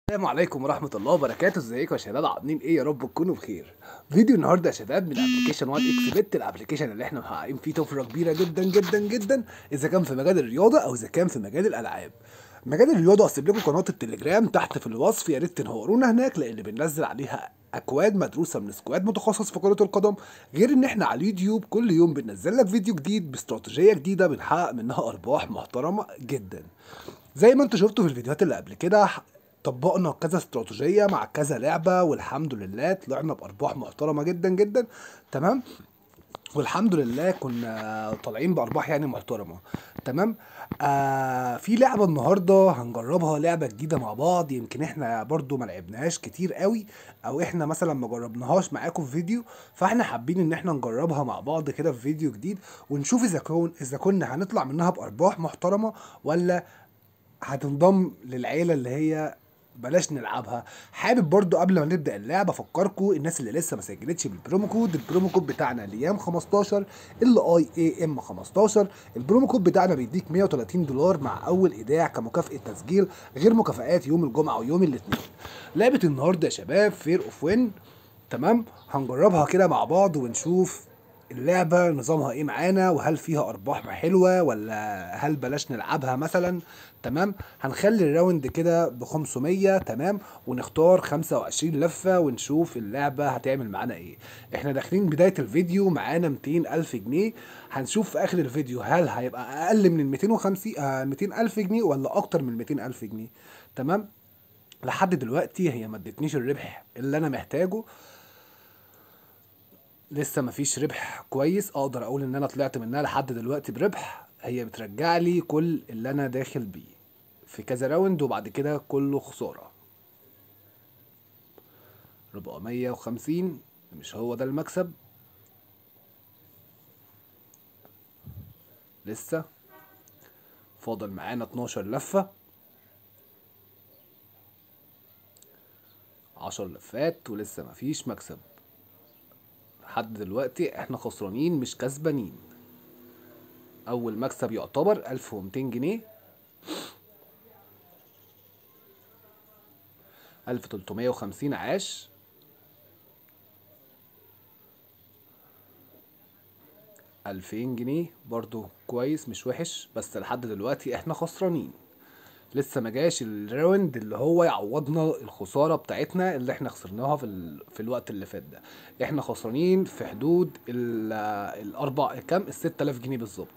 السلام عليكم ورحمة الله وبركاته. ازيكم يا شباب؟ عاملين ايه؟ يا رب تكونوا بخير. فيديو النهارده يا شباب من ابلكيشن 1 اكس بت، الابلكيشن اللي احنا محققين فيه طفرة كبيرة جدا جدا جدا، اذا كان في مجال الرياضة او اذا كان في مجال الالعاب. مجال الرياضة هسيب لكم قناة التليجرام تحت في الوصف، يا ريت تنورونا هناك لان بننزل عليها اكواد مدروسة من سكواد متخصص في كرة القدم. غير ان احنا على اليوتيوب كل يوم بننزل لك فيديو جديد باستراتيجية جديدة بنحقق منها ارباح محترمة جدا. زي ما انتوا شفتوا في الفيديوهات اللي قبل كده، طبقنا كذا استراتيجية مع كذا لعبة والحمد لله طلعنا بأرباح محترمة جدا جدا. تمام. والحمد لله كنا طالعين بأرباح يعني محترمة. تمام. في لعبة النهاردة هنجربها، لعبة جديدة مع بعض، يمكن احنا برضو ما لعبناهاش كتير قوي، او احنا مثلا ما جربناهاش معاكم في فيديو، فاحنا حابين ان احنا نجربها مع بعض كده في فيديو جديد، ونشوف اذا كنا هنطلع منها بأرباح محترمة ولا هتنضم للعيله اللي هي بلاش نلعبها. حابب برضو قبل ما نبدا اللعبه افكركم الناس اللي لسه ما سجلتش البرومو كود بتاعنا ليام 15 LIAM 15. البرومو كود بتاعنا بيديك $130 مع اول ايداع كمكافاه تسجيل، غير مكافآت يوم الجمعه ويوم الاثنين. لعبه النهارده يا شباب فير اوف وين. تمام. هنجربها كده مع بعض ونشوف اللعبة نظامها ايه معانا، وهل فيها ارباح حلوة ولا هل بلاش نلعبها مثلا. تمام. هنخلي الراوند كده ب 500. تمام. ونختار 25 لفة ونشوف اللعبة هتعمل معانا ايه. احنا داخلين بداية الفيديو معانا 200 الف جنيه. هنشوف في اخر الفيديو هل هيبقى اقل من ال 250 200 الف جنيه ولا اكتر من 200 الف جنيه. تمام. لحد دلوقتي هي ما ادتنيش الربح اللي انا محتاجه، لسه مفيش ربح كويس اقدر اقول ان انا طلعت منها لحد دلوقتي بربح. هي بترجع لي كل اللي انا داخل بيه في كذا راوند، وبعد كده كله خسارة. 450 مش هو ده المكسب لسه. فاضل معانا 12 لفة، 10 لفات ولسه مفيش مكسب. لحد دلوقتي احنا خسرانين مش كسبانين. اول مكسب يعتبر 1200 جنيه، 1350 عاش. 2000 جنيه برضو كويس مش وحش، بس لحد دلوقتي احنا خسرانين. لسه ما جاش الراوند اللي هو يعوضنا الخساره بتاعتنا اللي احنا خسرناها في الوقت اللي فات ده. احنا خسرانين في حدود الاربع كام ال 6000 جنيه بالظبط.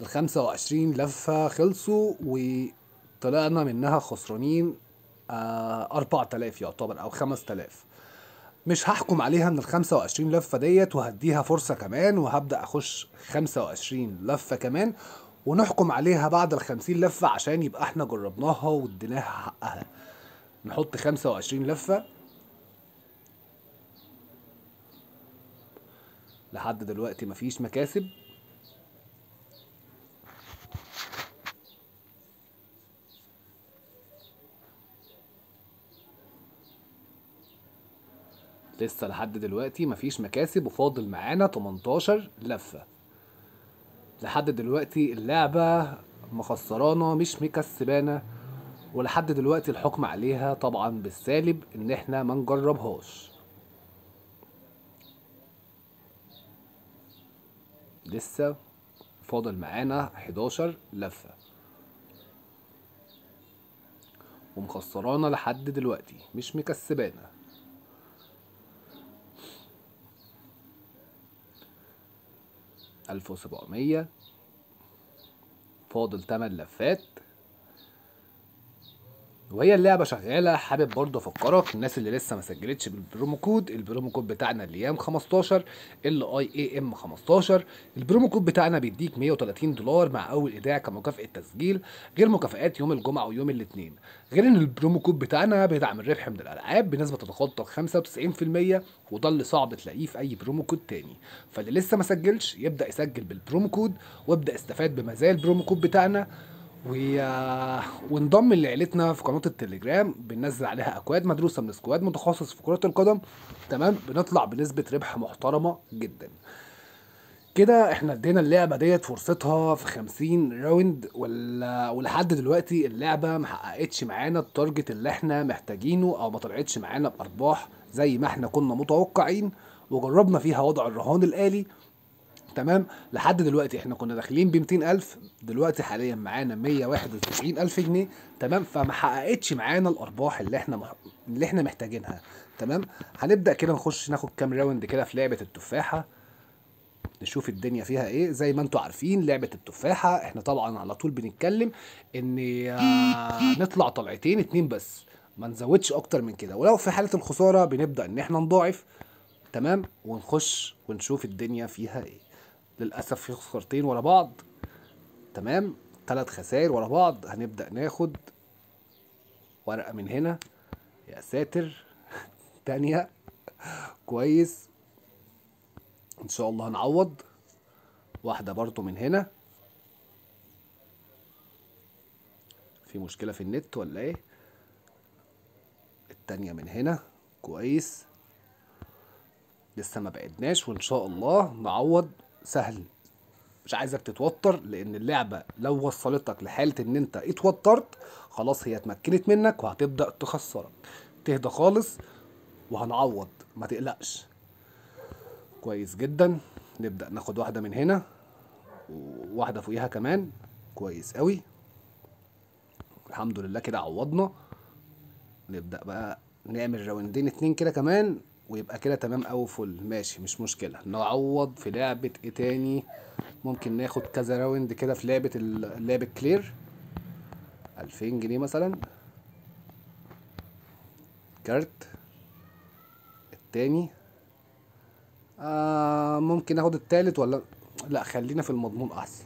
ال 25 لفه خلصوا وطلعنا منها خسرانين 4000 يعتبر او 5000. مش هحكم عليها من ال 25 لفة ديت، وهديها فرصة كمان وهبدأ أخش 25 لفة كمان، ونحكم عليها بعد ال 50 لفة عشان يبقى احنا جربناها واديناها حقها. نحط 25 لفة. لحد دلوقتي مفيش مكاسب. لسه لحد دلوقتي مفيش مكاسب وفاضل معانا 18 لفة. لحد دلوقتي اللعبة مخسرانا مش مكسبانا، ولحد دلوقتي الحكم عليها طبعا بالسالب ان احنا ما نجربهاش. لسه فاضل معانا 11 لفة ومخسرانا لحد دلوقتي مش مكسبانا. 1700. فاضل 8 لفات وهي اللعبه شغاله. حابب برضه افكرك الناس اللي لسه ما سجلتش البرومو كود بتاعنا الايام 15 LIAM 15. البرومو كود بتاعنا بيديك $130 مع اول ايداع كمكافاه تسجيل، غير مكافآت يوم الجمعه ويوم الاثنين. غير ان البرومو كود بتاعنا بيدعم الربح من الالعاب بنسبه تتخطى 95%، وده اللي صعب تلاقيه في اي برومو كود تاني. فاللي لسه ما سجلش يبدا يسجل بالبرومو كود وابدا استفاد بمزايا البرومو كود بتاعنا وانضم لعيلتنا في قناة التليجرام. بننزل عليها اكواد مدروسة من سكواد متخصص في كرة القدم. تمام. بنطلع بنسبة ربح محترمة جدا. وبكده احنا ادينا اللعبة ديت فرصتها في 50 راوند، ولحد دلوقتي اللعبة محققتش معانا التارجت اللي احنا محتاجينه، او ما طلعتش معانا بارباح زي ما احنا كنا متوقعين. وجربنا فيها وضع الرهان الآلي. تمام. لحد دلوقتي احنا كنا داخلين ب 200,000، دلوقتي حاليا معانا 191,000 جنيه. تمام. فما حققتش معانا الارباح اللي احنا محتاجينها. تمام. هنبدأ كده نخش ناخد كام راوند كده في لعبة التفاحة، نشوف الدنيا فيها ايه. زي ما انتوا عارفين لعبة التفاحة احنا طبعا على طول بنتكلم ان نطلع طلعتين 2 بس، ما نزودش اكتر من كده. ولو في حالة الخسارة بنبدأ ان احنا نضاعف. تمام. ونخش ونشوف الدنيا فيها ايه. للأسف في خسارتين ورا بعض. تمام. 3 خسائر ورا بعض. هنبدأ ناخد ورقة من هنا. يا ساتر. تانية. كويس. ان شاء الله هنعوض. واحدة برضو من هنا. في مشكلة في النت ولا ايه؟ التانية من هنا. كويس. لسه ما بعدناش وان شاء الله نعوض. سهل. مش عايزك تتوتر، لان اللعبة لو وصلتك لحالة ان انت اتوترت خلاص هي اتمكنت منك وهتبدأ تخسرك. تهدى خالص وهنعوض، ما تقلقش. كويس جدا. نبدأ ناخد واحدة من هنا وواحدة فوقيها كمان. كويس قوي. الحمد لله كده عوضنا. نبدأ بقى نعمل راوندين 2 كده كمان ويبقى كده تمام أوي فل. ماشي مش مشكلة. نعوض في لعبة ايه تاني؟ ممكن ناخد كذا راوند كده في لعبة كلير. 2000 جنيه مثلا. كارت التاني. ممكن ناخد التالت ولا لا، خلينا في المضمون احسن.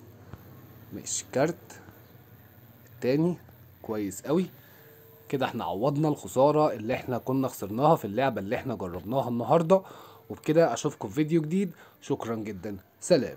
ماشي. كارت التاني. كويس قوي. كده احنا عوضنا الخسارة اللي احنا كنا خسرناها في اللعبة اللي احنا جربناها النهاردة. وبكده اشوفكم في فيديو جديد. شكرا جدا. سلام.